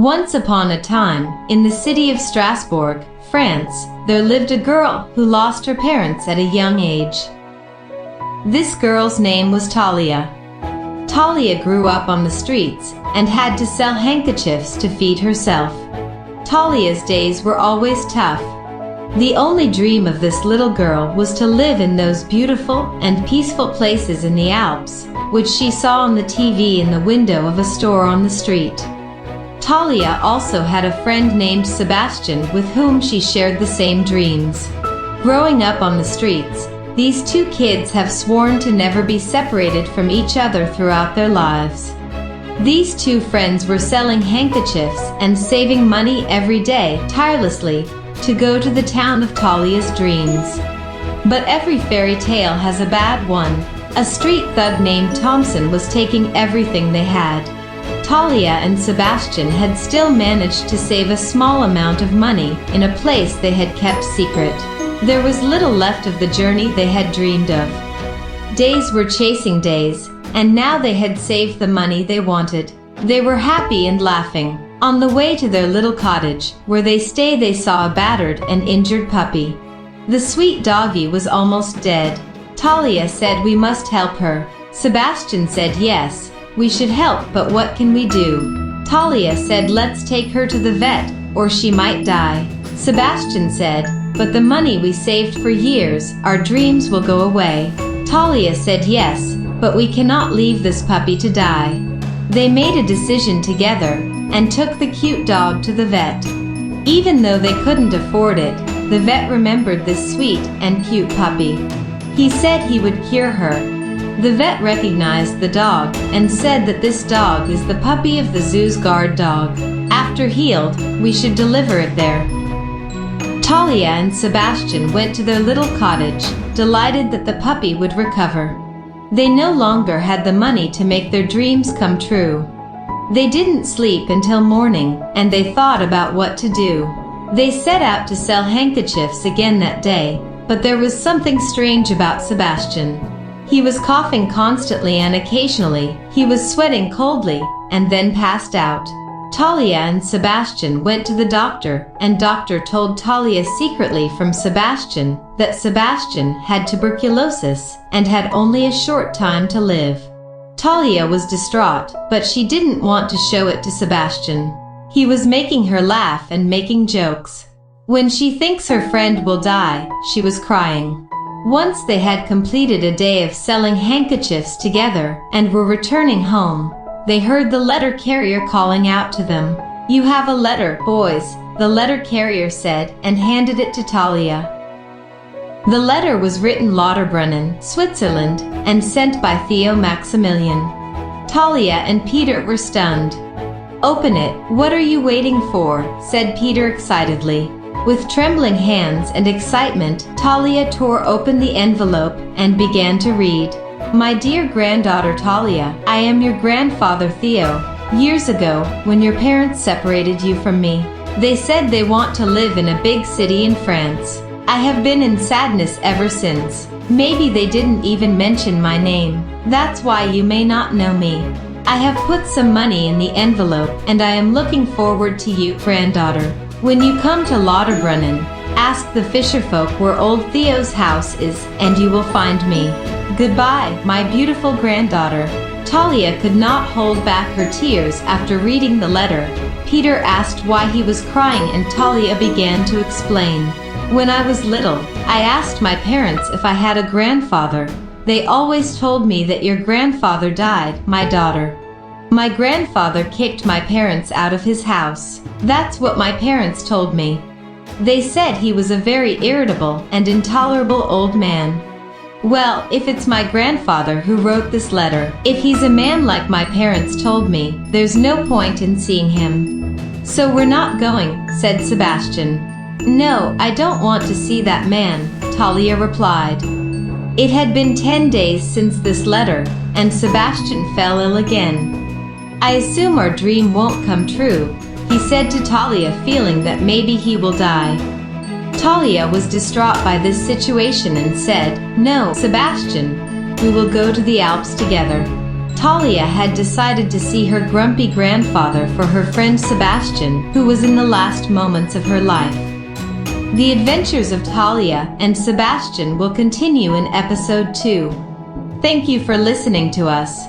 Once upon a time, in the city of Strasbourg, France, there lived a girl who lost her parents at a young age. This girl's name was Talia. Talia grew up on the streets and had to sell handkerchiefs to feed herself. Talia's days were always tough. The only dream of this little girl was to live in those beautiful and peaceful places in the Alps, which she saw on the TV in the window of a store on the street. Talia also had a friend named Sebastian with whom she shared the same dreams. Growing up on the streets, these two kids have sworn to never be separated from each other throughout their lives. These two friends were selling handkerchiefs and saving money every day tirelessly to go to the town of Talia's dreams. But every fairy tale has a bad one. A street thug named Thompson was taking everything they had. Talia and Sebastian had still managed to save a small amount of money in a place they had kept secret. There was little left of the journey they had dreamed of. Days were chasing days, and now they had saved the money they wanted. They were happy and laughing. On the way to their little cottage, where they stayed, they saw a battered and injured puppy. The sweet doggie was almost dead. Talia said, "We must help her." Sebastian said, "Yes, we should help, but what can we do?" Talia said, "Let's take her to the vet, or she might die." Sebastian said, "But the money we saved for years, our dreams will go away." Talia said, "Yes, but we cannot leave this puppy to die." They made a decision together and took the cute dog to the vet. Even though they couldn't afford it, the vet remembered this sweet and cute puppy. He said he would cure her. The vet recognized the dog and said that this dog is the puppy of the zoo's guard dog. After healed, we should deliver it there. Talia and Sebastian went to their little cottage, delighted that the puppy would recover. They no longer had the money to make their dreams come true. They didn't sleep until morning, and they thought about what to do. They set out to sell handkerchiefs again that day, but there was something strange about Sebastian. He was coughing constantly and occasionally he was sweating coldly and then passed out. Talia and Sebastian went to the doctor, and doctor told Talia secretly from Sebastian that Sebastian had tuberculosis and had only a short time to live. Talia was distraught, but she didn't want to show it to Sebastian. He was making her laugh and making jokes. When she thinks her friend will die, she was crying. Once they had completed a day of selling handkerchiefs together and were returning home, they heard the letter carrier calling out to them. "You have a letter, boys," the letter carrier said, and handed it to Talia. The letter was written Lauterbrunnen, Switzerland, and sent by Theo Maximilian. Talia and Peter were stunned. "Open it, what are you waiting for?" said Peter excitedly. With trembling hands and excitement, Talia tore open the envelope and began to read. "My dear granddaughter Talia, I am your grandfather Theo. Years ago, when your parents separated you from me, they said they want to live in a big city in France. I have been in sadness ever since. Maybe they didn't even mention my name. That's why you may not know me. I have put some money in the envelope and I am looking forward to you, granddaughter. When you come to Lauterbrunnen, ask the fisherfolk where old Theo's house is and you will find me. Goodbye, my beautiful granddaughter." Talia could not hold back her tears after reading the letter. Peter asked why he was crying and Talia began to explain. "When I was little, I asked my parents if I had a grandfather. They always told me that your grandfather died, my daughter. My grandfather kicked my parents out of his house. That's what my parents told me. They said he was a very irritable and intolerable old man. Well, if it's my grandfather who wrote this letter, if he's a man like my parents told me, there's no point in seeing him. So we're not going," said Sebastian. "No, I don't want to see that man," Talia replied. It had been 10 days since this letter, and Sebastian fell ill again. "I assume our dream won't come true," he said to Talia, feeling that maybe he will die. Talia was distraught by this situation and said, "No, Sebastian, we will go to the Alps together. Talia had decided to see her grumpy grandfather for her friend Sebastian, who was in the last moments of her life. The adventures of Talia and Sebastian will continue in episode 2. Thank you for listening to us.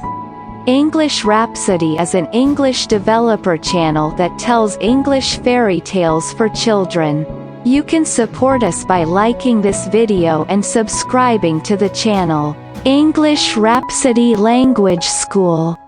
English Rhapsody is an English developer channel that tells English fairy tales for children. You can support us by liking this video and subscribing to the channel. English Rhapsody Language School.